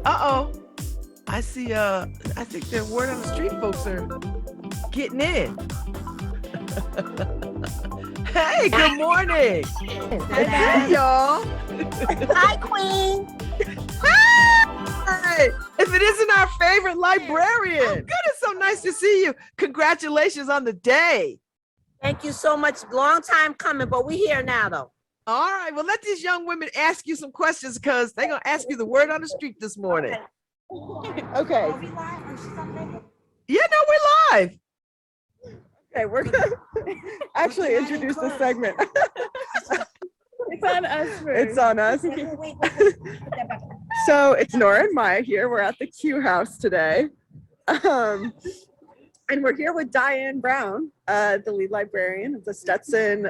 Uh-oh. I see, I think the word on the street folks are getting in. Hey, good morning. Hey, y'all. Hi, Queen. Hi. If it isn't our favorite librarian. Good, it's so nice to see you. Congratulations on the day. Thank you so much. Long time coming, but we here now, though. All right, well, let these young women ask you some questions because they're going to ask you the word on the street this morning. Okay. Are we live? Or she's on radio? Yeah, no, we're live. Okay, we're gonna actually introduce the segment. It's on us first. It's on us. Wait. So it's Nora and Maya here. We're at the Q House today. And we're here with Diane Brown, the lead librarian of the Stetson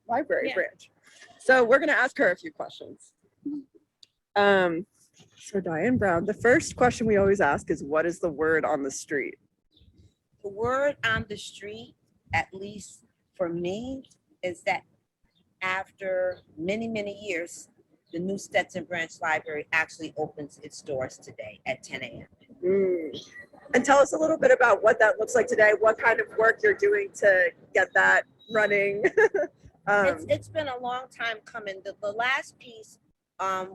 Library branch. So we're gonna ask her a few questions. So Diane Brown, the first question we always ask is, what is the word on the street? The word on the street, at least for me, is that after many, many years, the new Stetson Branch Library actually opens its doors today at 10 a.m. And tell us a little bit about what that looks like today, what kind of work you're doing to get that running. It's been a long time coming. The last piece,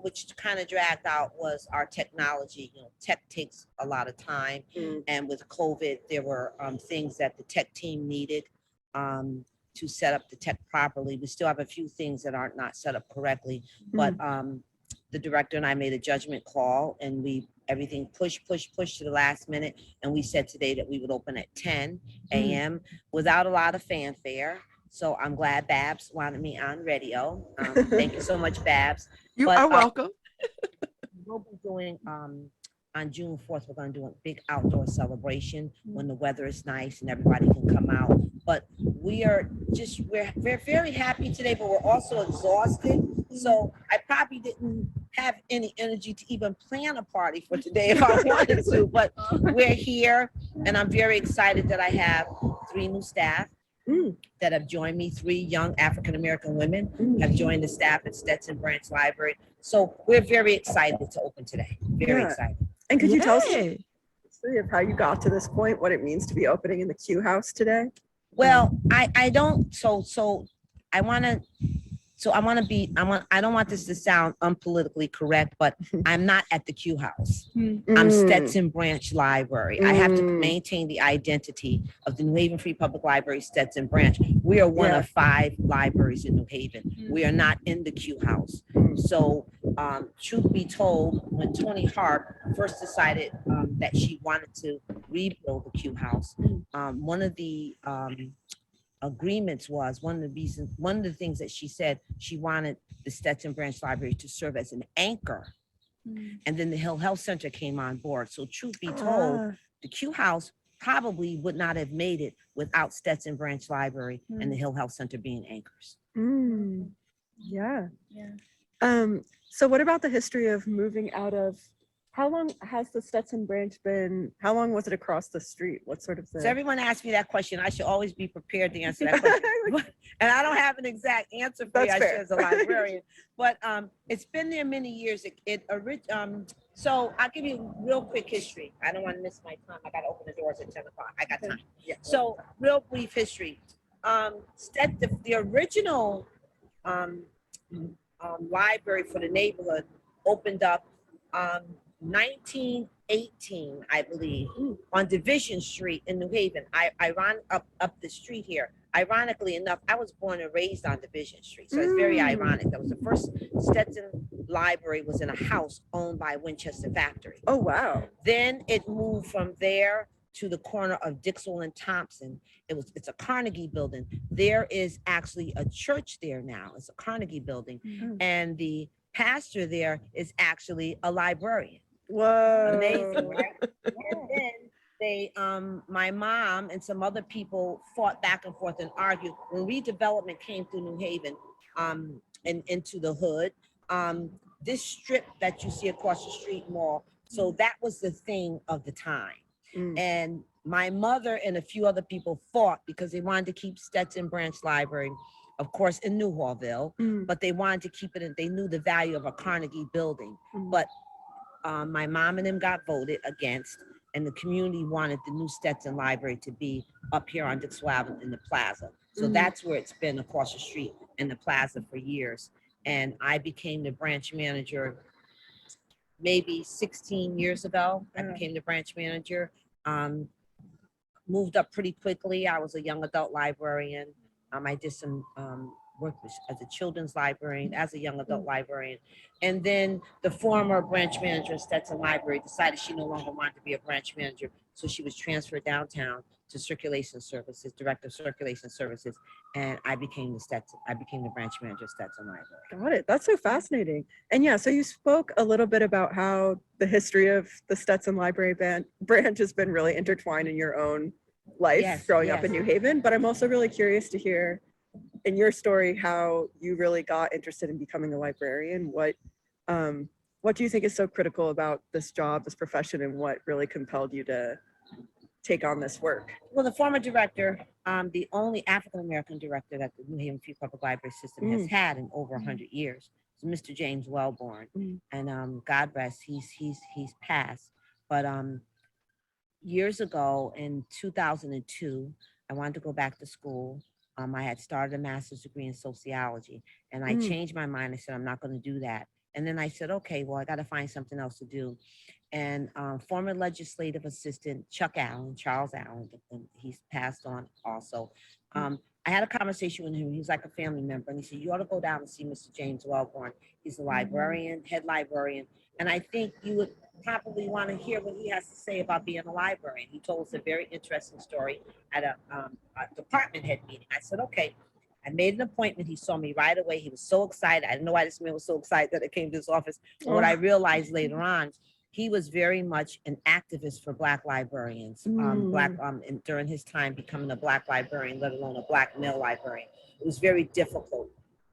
which kind of dragged out, was our technology. You know, tech takes a lot of time, and with COVID, there were things that the tech team needed to set up the tech properly. We still have a few things that aren't not set up correctly, but the director and I made a judgment call, and everything pushed to the last minute, and we said today that we would open at 10 a.m. without a lot of fanfare. So I'm glad Babs wanted me on radio. Thank you so much, Babs. You are welcome. We'll be doing on June 4th, we're going to do a big outdoor celebration when the weather is nice and everybody can come out. But we're very happy today, but we're also exhausted. So I probably didn't have any energy to even plan a party for today if I wanted to, but we're here, and I'm very excited that I have 3 new staff that have joined me. 3 young African-American women have joined the staff at Stetson Branch Library. So we're very excited to open today. Very excited. And could you tell us the history of how you got to this point, what it means to be opening in the Q House today? Well, I don't, I don't want this to sound unpolitically correct, but I'm not at the Q House. I'm Stetson Branch Library. I have to maintain the identity of the New Haven Free Public Library, Stetson Branch. We are one of 5 libraries in New Haven. We are not in the Q House. So truth be told, when Tony Harp first decided that she wanted to rebuild the Q House, one of the agreements was one of the things that she said, she wanted the Stetson Branch Library to serve as an anchor. And then the Hill Health Center came on board. So truth be told, the Q House probably would not have made it without Stetson Branch Library and the Hill Health Center being anchors. Yeah. So what about the history of moving out of, how long has the Stetson Branch been, how long was it across the street? What sort of thing? So everyone asks me that question. I should always be prepared to answer that question. And I don't have an exact answer for you as a librarian. But it's been there many years. So I'll give you a real quick history. I don't want to miss my time. I got to open the doors at 10 o'clock. I got time. Yeah. So real brief history. The original library for the neighborhood opened up 1918, I believe, on Division Street in New Haven. I ran up the street here. Ironically enough, I was born and raised on Division Street, so it's very ironic. That was the first Stetson Library was in a house owned by Winchester Factory. Oh, wow. Then it moved from there to the corner of Dixwell and Thompson. It's a Carnegie building. There is actually a church there now. It's a Carnegie building, and the pastor there is actually a librarian. Whoa. Amazing, right? And then they, my mom and some other people fought back and forth and argued. When redevelopment came through New Haven and into the hood, this strip that you see across the street mall, so that was the thing of the time. And my mother and a few other people fought because they wanted to keep Stetson Branch Library, of course, in Newhallville, but they wanted to keep it in, they knew the value of a Carnegie building. But my mom and them got voted against, and the community wanted the new Stetson Library to be up here on Dixwell Avenue in the plaza. So that's where it's been, across the street in the plaza for years. And I became the branch manager maybe 16 years ago. I became the branch manager. Moved up pretty quickly. I was a young adult librarian. I did some work as a children's librarian, as a young adult librarian. And then the former branch manager of Stetson Library decided she no longer wanted to be a branch manager. So she was transferred downtown to circulation services, director of circulation services. And I became the branch manager of Stetson Library. Got it. That's so fascinating. And yeah, so you spoke a little bit about how the history of the Stetson Library branch has been really intertwined in your own life growing up in New Haven. But I'm also really curious to hear in your story how you really got interested in becoming a librarian. What do you think is so critical about this job, this profession, and what really compelled you to take on this work? Well, the former director, the only African-American director that the New Haven Free Public Library system has had in over 100 years, is Mr. James Wellborn. And God rest, he's passed. But years ago in 2002, I wanted to go back to school. I had started a master's degree in sociology, and I changed my mind. I said, I'm not going to do that. And then I said, okay, well, I got to find something else to do. And former legislative assistant Chuck Allen, Charles Allen, and he's passed on also. I had a conversation with him. He was like a family member, and he said, you ought to go down and see Mr. James Wellborn. He's a librarian, head librarian. And I think you would probably want to hear what he has to say about being a librarian. He told us a very interesting story at a department head meeting. I said, okay. I made an appointment. He saw me right away. He was so excited. I didn't know why this man was so excited that I came to his office. But what I realized later on, he was very much an activist for Black librarians, and during his time becoming a Black librarian, let alone a Black male librarian. It was very difficult,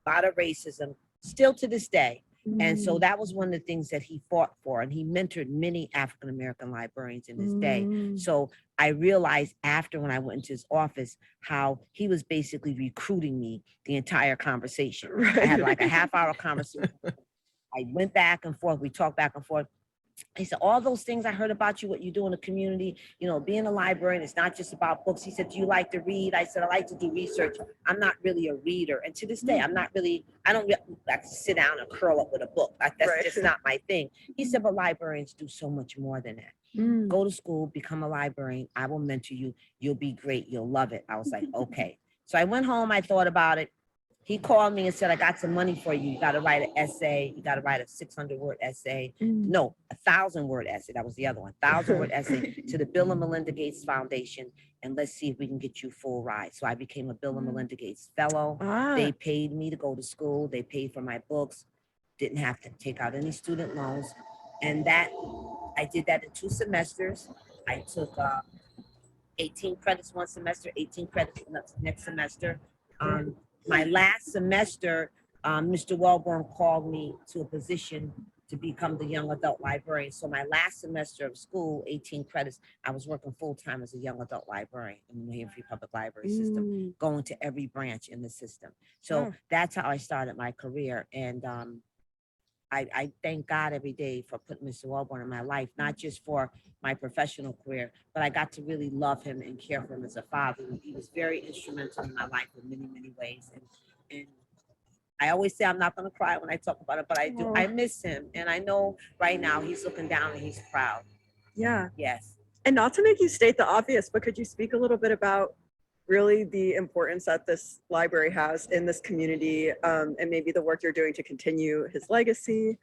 a lot of racism, still to this day. And so that was one of the things that he fought for, and he mentored many African-American librarians in his day. So I realized after, when I went into his office, how he was basically recruiting me the entire conversation. I had like a half-hour conversation. I went back and forth, we talked back and forth. He said, all those things I heard about you, what you do in the community, you know, being a librarian, it's not just about books. He said, do you like to read? I said, I like to do research. I'm not really a reader. And to this day, I don't really like to sit down and curl up with a book. That's just not my thing. He said, but librarians do so much more than that. Go to school, become a librarian. I will mentor you. You'll be great. You'll love it. I was like, okay. So I went home. I thought about it. He called me and said, I got some money for you. You got to write an essay. You got to write a 600-word essay. No, a 1,000-word essay. That was the other one. 1,000-word essay to the Bill and Melinda Gates Foundation. And let's see if we can get you full ride. So I became a Bill and Melinda Gates fellow. They paid me to go to school. They paid for my books. Didn't have to take out any student loans. And I did that in 2 semesters. I took 18 credits one semester, 18 credits next semester. My last semester, Mr. Wellborn called me to a position to become the young adult librarian. So my last semester of school, 18 credits, I was working full-time as a young adult librarian in the New Haven Free Public Library system, going to every branch in the system. So that's how I started my career. And I thank God every day for putting Mr. Wellborn in my life, not just for my professional career, but I got to really love him and care for him as a father. He was very instrumental in my life in many, many ways. And I always say I'm not going to cry when I talk about it, but I do. I miss him. And I know right now he's looking down and he's proud. Yeah. Yes. And not to make you state the obvious, but could you speak a little bit about really the importance that this library has in this community, and maybe the work you're doing to continue his legacy?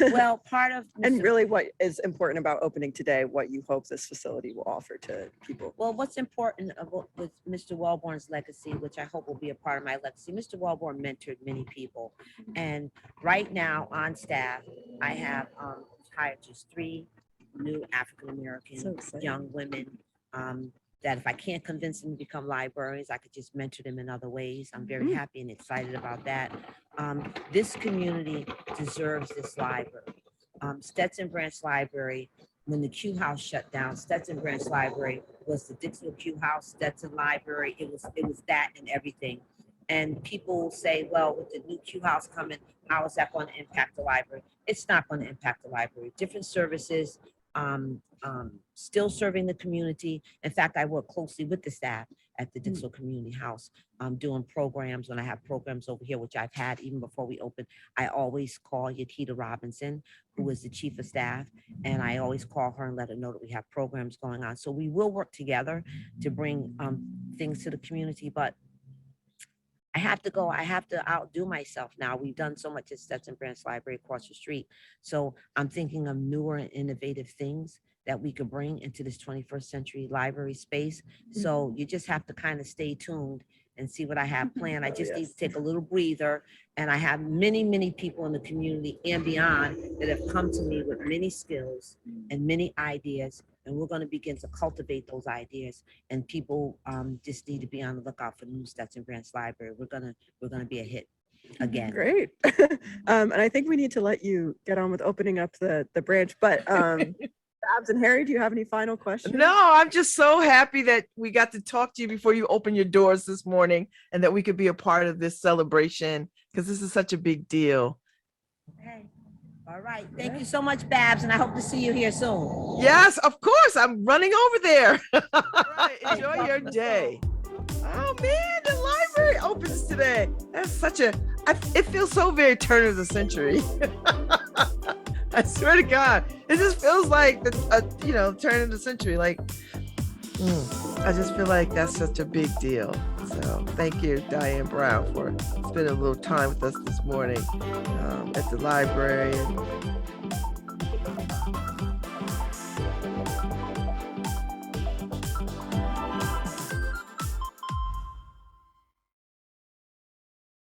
Well, part of and really what is important about opening today, what you hope this facility will offer to people. Well, what's important with Mr. Wellborn's legacy, which I hope will be a part of my legacy, Mr. Wellborn mentored many people. And right now on staff, I have hired just 3 new African-American young women that if I can't convince them to become librarians, I could just mentor them in other ways. I'm very happy and excited about that. This community deserves this library. Stetson Branch Library, when the Q House shut down, Stetson Branch Library was the Dixwell Q House, Stetson Library. It was that and everything. And people say, well, with the new Q house coming, how is that going to impact the library? It's not going to impact the library. Different services, still serving the community. In fact, I work closely with the staff at the Dixon Community House, doing programs. When I have programs over here, which I've had even before we opened, I always call Yakita Robinson, who is the chief of staff, and I always call her and let her know that we have programs going on. So we will work together to bring things to the community, but I have to outdo myself now. We've done so much at Stetson Branch Library across the street. So I'm thinking of newer and innovative things that we could bring into this 21st century library space. So you just have to kind of stay tuned and see what I have planned. I just need to take a little breather. And I have many, many people in the community and beyond that have come to me with many skills and many ideas. And we're going to begin to cultivate those ideas. And people just need to be on the lookout for the new Stetson Branch Library. We're gonna be a hit again. Great. And I think we need to let you get on with opening up the branch. But Babs and Harry, do you have any final questions? No, I'm just so happy that we got to talk to you before you open your doors this morning and that we could be a part of this celebration because this is such a big deal. Okay. All right. Thank you so much, Babs, and I hope to see you here soon. Yes, of course. I'm running over there. All right. Enjoy your day. Oh man, the library opens today. That's such a, it feels so very turn of the century. I swear to God, it just feels like the, turn of the century. Like, I just feel like that's such a big deal. So thank you, Diane Brown, for spending a little time with us this morning at the library. And